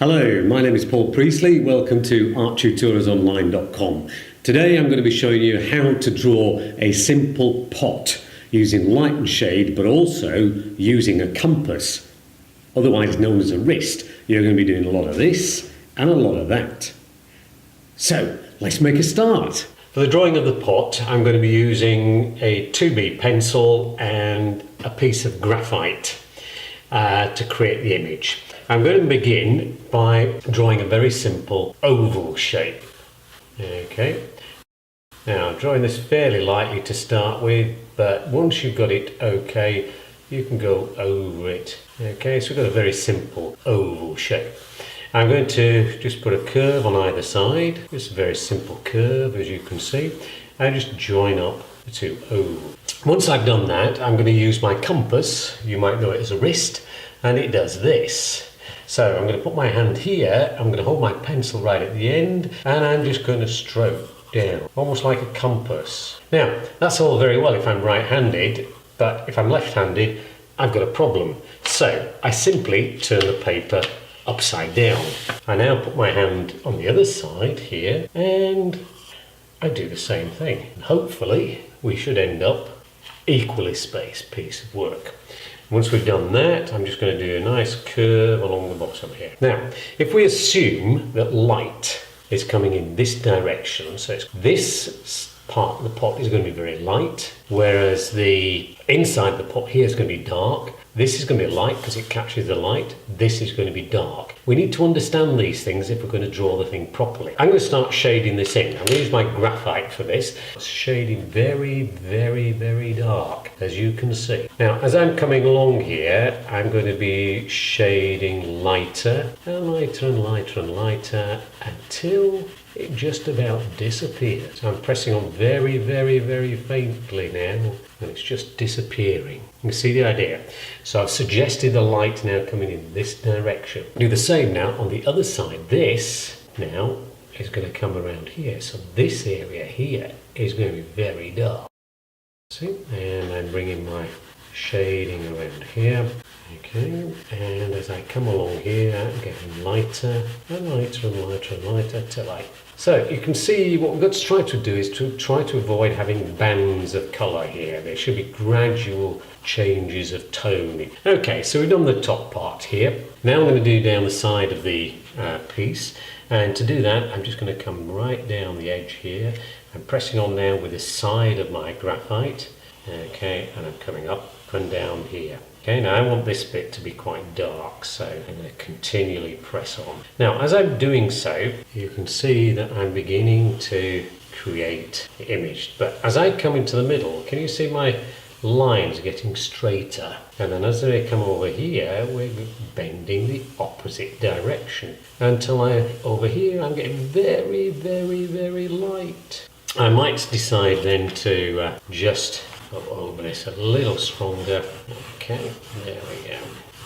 Hello, my name is Paul Priestley. Welcome to arttutorialsonline.com. Today I'm going to be showing you how to draw a simple pot using light and shade, but also using a compass, otherwise known as a wrist. You're going to be doing a lot of this and a lot of that. So let's make a start. For the drawing of the pot, I'm going to be using a 2B pencil and a piece of graphite to create the image. I'm going to begin by drawing a very simple oval shape. Okay. Now, I'm drawing this fairly lightly to start with, but once you've got it okay, you can go over it. Okay, so we've got a very simple oval shape. I'm going to just put a curve on either side, just a very simple curve as you can see, and just join up the two ovals. Once I've done that, I'm going to use my compass, you might know it as a wrist, and it does this. So I'm going to put my hand here, I'm going to hold my pencil right at the end, and I'm just going to stroke down, almost like a compass. Now, that's all very well if I'm right-handed, but if I'm left-handed, I've got a problem. So I simply turn the paper upside down. I now put my hand on the other side here and I do the same thing. And hopefully we should end up equally spaced piece of work. Once we've done that, I'm just going to do a nice curve along the bottom here. Now, if we assume that light is coming in this direction, so this part of the pot is going to be very light, whereas the inside the pot here is going to be dark. This is going to be light because it captures the light. This is going to be dark. We need to understand these things if we're going to draw the thing properly. I'm going to start shading this in. I'm going to use my graphite for this. Shading very, very, very dark, as you can see. Now, as I'm coming along here, I'm going to be shading lighter and lighter and lighter and lighter until it just about disappears. So I'm pressing on very, very, very faintly now, and it's just disappearing. You can see the idea. So I've suggested the light now coming in this direction. Do the same now on the other side. This now is going to come around here. So this area here is going to be very dark. See? And I'm bringing my shading around here. Okay, and as I come along here, I'm getting lighter and lighter and lighter and lighter till I... So you can see what we've got to try to do is to try to avoid having bands of colour here. There should be gradual changes of tone. Okay, so we've done the top part here. Now I'm going to do down the side of the piece, and to do that I'm just going to come right down the edge here. I'm pressing on now with the side of my graphite. Okay, and I'm coming up and down here. Okay, now I want this bit to be quite dark, so I'm going to continually press on. Now, as I'm doing so, you can see that I'm beginning to create the image. But as I come into the middle, can you see my lines getting straighter? And then as they come over here, we're bending the opposite direction. Until over here, I'm getting very, very, very light. I might decide then to just go over this a little stronger. Okay, there we go.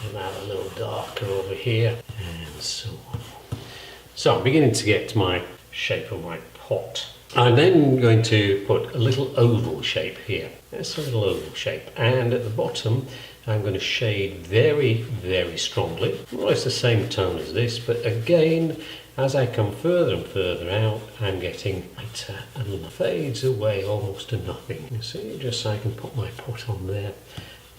And now a little darker over here, and so on. So I'm beginning to get my shape of my pot. I'm then going to put a little oval shape here. That's a little oval shape. And at the bottom, I'm going to shade very, very strongly. Well, it's the same tone as this, but again, as I come further and further out, I'm getting lighter and fades away almost to nothing. You see, just so I can put my pot on there,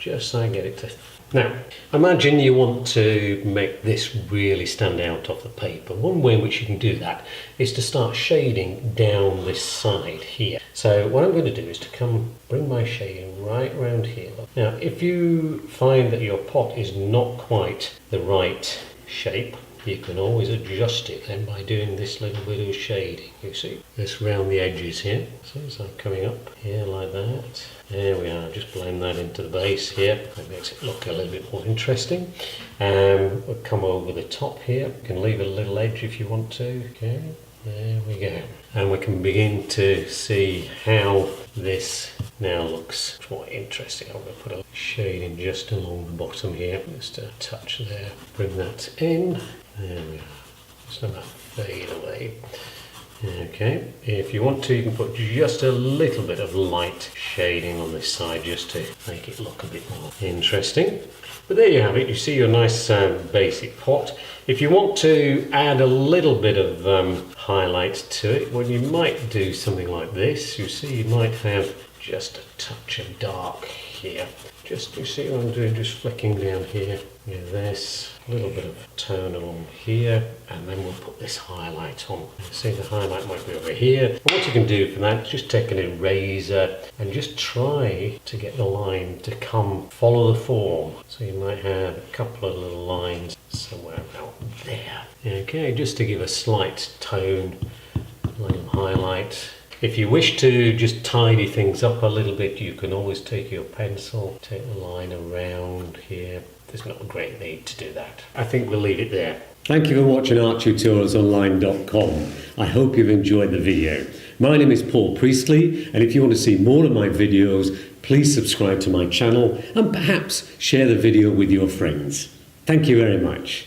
just so I get it to... Now, imagine you want to make this really stand out off the paper. One way in which you can do that is to start shading down this side here. So what I'm going to do is to bring my shading right around here. Now, if you find that your pot is not quite the right shape, you can always adjust it then by doing this little bit of shading. You see this round the edges here. So I'm coming up here like that. There we are, just blend that into the base here. That makes it look a little bit more interesting. We'll come over the top here. You can leave a little edge if you want to. Okay, there we go. And we can begin to see how this now looks quite interesting. I'm going to put a shading just along the bottom here. Just a touch there. Bring that in. There we are. Just let that fade away. Okay, if you want to, you can put just a little bit of light shading on this side just to make it look a bit more interesting. But there you have it, you see your nice basic pot. If you want to add a little bit of highlight to it, well, you might do something like this. You see, you might have just a touch of dark here. Just, you see what I'm doing, just flicking down here. This, a little bit of tone along here, and then we'll put this highlight on. See, the highlight might be over here. And what you can do for that is just take an eraser and just try to get the line to follow the form. So you might have a couple of little lines somewhere about there. Okay, just to give a slight tone, a little highlight. If you wish to just tidy things up a little bit, you can always take your pencil, take the line around here. There's not a great need to do that. I think we'll leave it there. Thank you for watching ArtTutorialsOnline.com. I hope you've enjoyed the video. My name is Paul Priestley, and if you want to see more of my videos, please subscribe to my channel and perhaps share the video with your friends. Thank you very much.